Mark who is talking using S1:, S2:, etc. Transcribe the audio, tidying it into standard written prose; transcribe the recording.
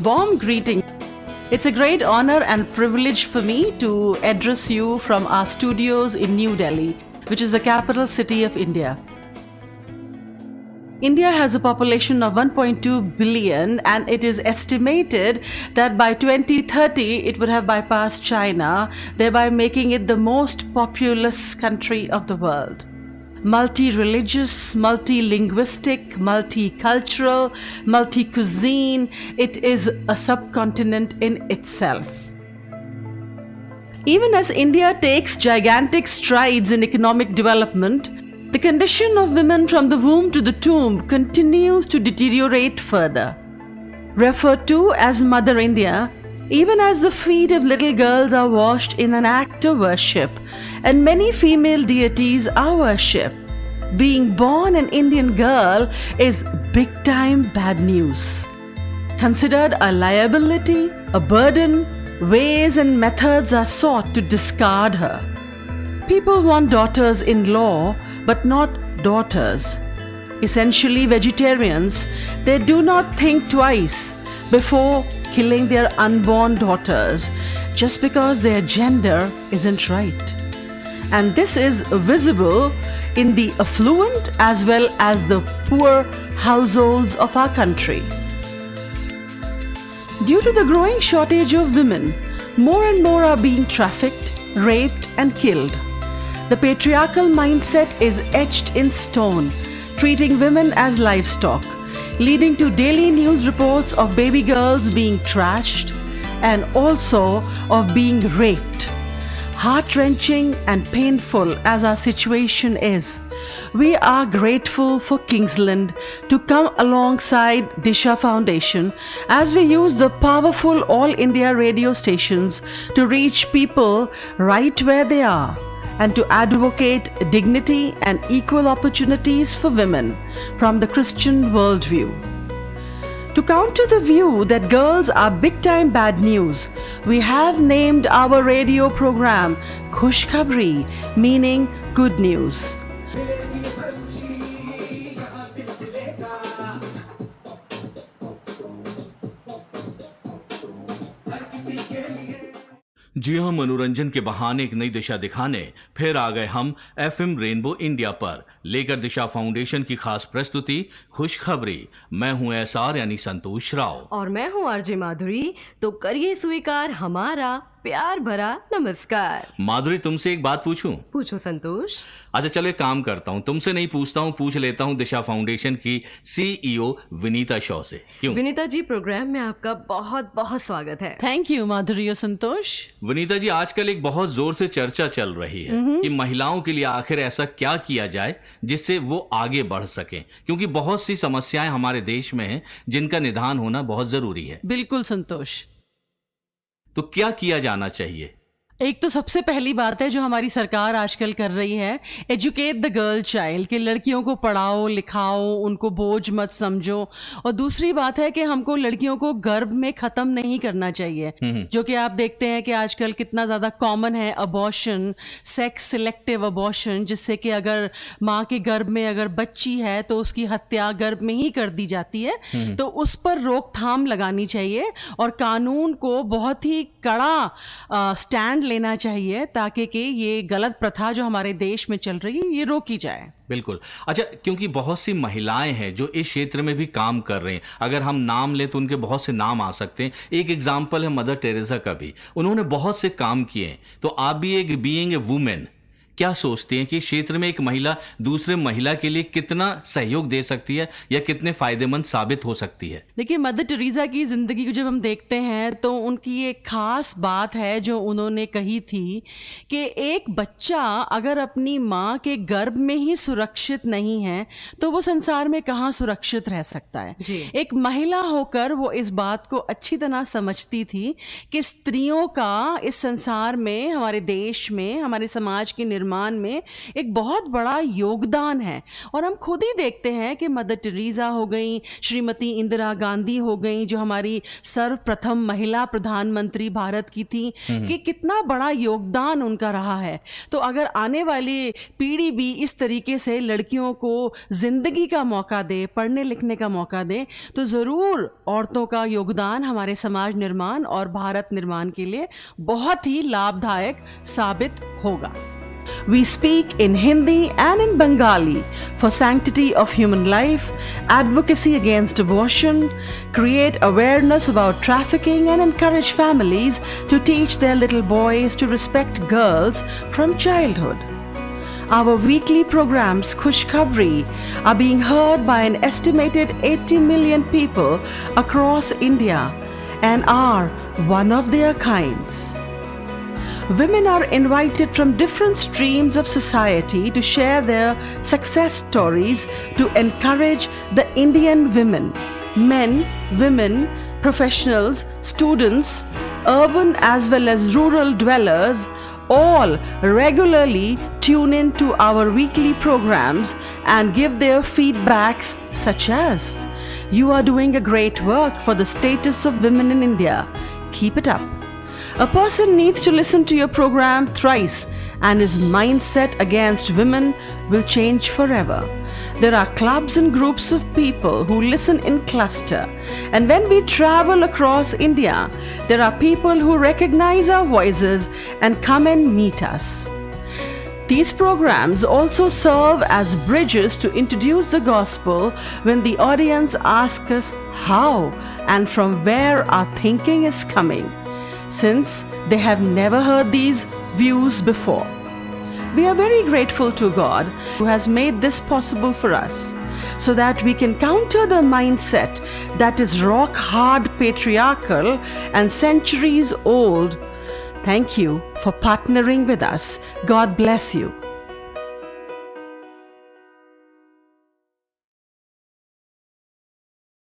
S1: Warm greeting. It's a great honor and privilege for me to address you from our studios in New Delhi, which is the capital city of India. India has a population of 1.2 billion, and it is estimated that by 2030 it would have bypassed China, thereby making it the most populous country of the world. Multi-religious, multi-linguistic, multicultural, multi-cuisine, it is a subcontinent in itself. Even as India takes gigantic strides in economic development, the condition of women from the womb to the tomb continues to deteriorate further. Referred to as Mother India, even as the feet of little girls are washed in an act of worship, and many female deities are worshipped, being born an Indian girl is big-time bad news. Considered a liability, a burden, ways and methods are sought to discard her. People want daughters-in-law, but not daughters. Essentially vegetarians, they do not think twice before killing their unborn daughters just because their gender isn't right. And this is visible in the affluent as well as the poor households of our country. Due to the growing shortage of women, more and more are being trafficked, raped, and killed. The patriarchal mindset is etched in stone, treating women as livestock, leading to daily news reports of baby girls being trashed and also of being raped. Heart-wrenching and painful as our situation is, we are grateful for Kingsland to come alongside Disha Foundation as we use the powerful All India radio stations to reach people right where they are and to advocate dignity and equal opportunities for women from the Christian worldview. To counter the view that girls are big-time bad news, we have named our radio program Khush Khabri, meaning good news.
S2: जी हाँ, मनोरंजन के बहाने एक नई दिशा दिखाने फिर आ गए हम एफएम रेनबो इंडिया पर लेकर दिशा फाउंडेशन की खास प्रस्तुति खुशखबरी। मैं हूँ एसआर यानी संतोष राव
S3: और मैं हूँ आरजे माधुरी। तो करिए स्वीकार हमारा प्यार भरा नमस्कार।
S2: माधुरी, तुमसे एक बात पूछूं?
S3: पूछो संतोष।
S2: अच्छा चलो एक काम करता हूँ, तुमसे नहीं पूछता हूँ, पूछ लेता हूँ दिशा फाउंडेशन की सीईओ विनीता शॉ से। क्यों?
S3: विनीता जी, प्रोग्राम में आपका बहुत बहुत स्वागत है।
S1: थैंक यू माधुरी और संतोष।
S2: विनीता जी, आजकल एक बहुत जोर से चर्चा चल रही है कि महिलाओं के लिए आखिर ऐसा क्या किया जाए जिससे वो आगे बढ़ सकें, क्योंकि बहुत सी समस्याएं हमारे देश में हैं जिनका निदान होना बहुत जरूरी है।
S1: बिल्कुल संतोष।
S2: तो क्या किया जाना चाहिए?
S1: एक तो सबसे पहली बात है जो हमारी सरकार आजकल कर रही है, एजुकेट द गर्ल चाइल्ड, कि लड़कियों को पढ़ाओ लिखाओ, उनको बोझ मत समझो। और दूसरी बात है कि हमको लड़कियों को गर्भ में ख़त्म नहीं करना चाहिए, जो कि आप देखते हैं कि आजकल कितना ज़्यादा कॉमन है अबॉर्शन, सेक्स सिलेक्टिव अबॉर्शन, जिससे कि अगर माँ के गर्भ में अगर बच्ची है तो उसकी हत्या गर्भ में ही कर दी जाती है। तो उस पर रोकथाम लगानी चाहिए और कानून को बहुत ही कड़ा स्टैंड लेना चाहिए ताकि कि ये गलत प्रथा जो हमारे देश में चल रही है ये रोकी जाए।
S2: बिल्कुल। अच्छा, क्योंकि बहुत सी महिलाएं हैं जो इस क्षेत्र में भी काम कर रहे हैं, अगर हम नाम लें तो उनके बहुत से नाम आ सकते हैं। एक एग्जाम्पल है मदर टेरेसा का भी, उन्होंने बहुत से काम किए। तो आप भी एक बीइंग ए वुमेन क्या सोचते हैं कि क्षेत्र में एक महिला दूसरे महिला के लिए कितना सहयोग दे सकती है या कितने फायदेमंद साबित हो सकती है?
S1: देखिए, मदर टेरेसा की जिंदगी को जब हम देखते हैं तो उनकी एक खास बात है जो उन्होंने कही थी कि एक बच्चा अगर अपनी माँ के गर्भ में ही सुरक्षित नहीं है तो वो संसार में कहाँ सुरक्षित रह सकता है। एक महिला होकर वो इस बात को अच्छी तरह समझती थी कि स्त्रियों का इस संसार में, हमारे देश में, हमारे समाज के निर्माण निर्माण में एक बहुत बड़ा योगदान है। और हम खुद ही देखते हैं कि मदर टेरेसा हो गई, श्रीमती इंदिरा गांधी हो गई, जो हमारी सर्वप्रथम महिला प्रधानमंत्री भारत की थी, कि कितना बड़ा योगदान उनका रहा है। तो अगर आने वाली पीढ़ी भी इस तरीके से लड़कियों को ज़िंदगी का मौका दे, पढ़ने लिखने का मौका दे, तो ज़रूर औरतों का योगदान हमारे समाज निर्माण और भारत निर्माण के लिए बहुत ही लाभदायक साबित होगा। We speak in Hindi and in Bengali for sanctity of human life, advocacy against abortion, create awareness about trafficking, and encourage families to teach their little boys to respect girls from childhood. Our weekly programs Khush Khabri are being heard by an estimated 80 million people across India and are one of their kinds. Women are invited from different streams of society to share their success stories to encourage the Indian women, men, women, professionals, students, urban as well as rural dwellers, all regularly tune in to our weekly programs and give their feedbacks such as, "You are doing a great work for the status of women in India. Keep it up. A person needs to listen to your program thrice and his mindset against women will change forever." There are clubs and groups of people who listen in cluster, and when we travel across India, there are people who recognize our voices and come and meet us. These programs also serve as bridges to introduce the gospel when the audience asks us how and from where our thinking is coming, since they have never heard these views before. We are very grateful to God who has made this possible for us so that we can counter the mindset that is rock hard patriarchal and centuries old. Thank you for partnering with us. God bless you.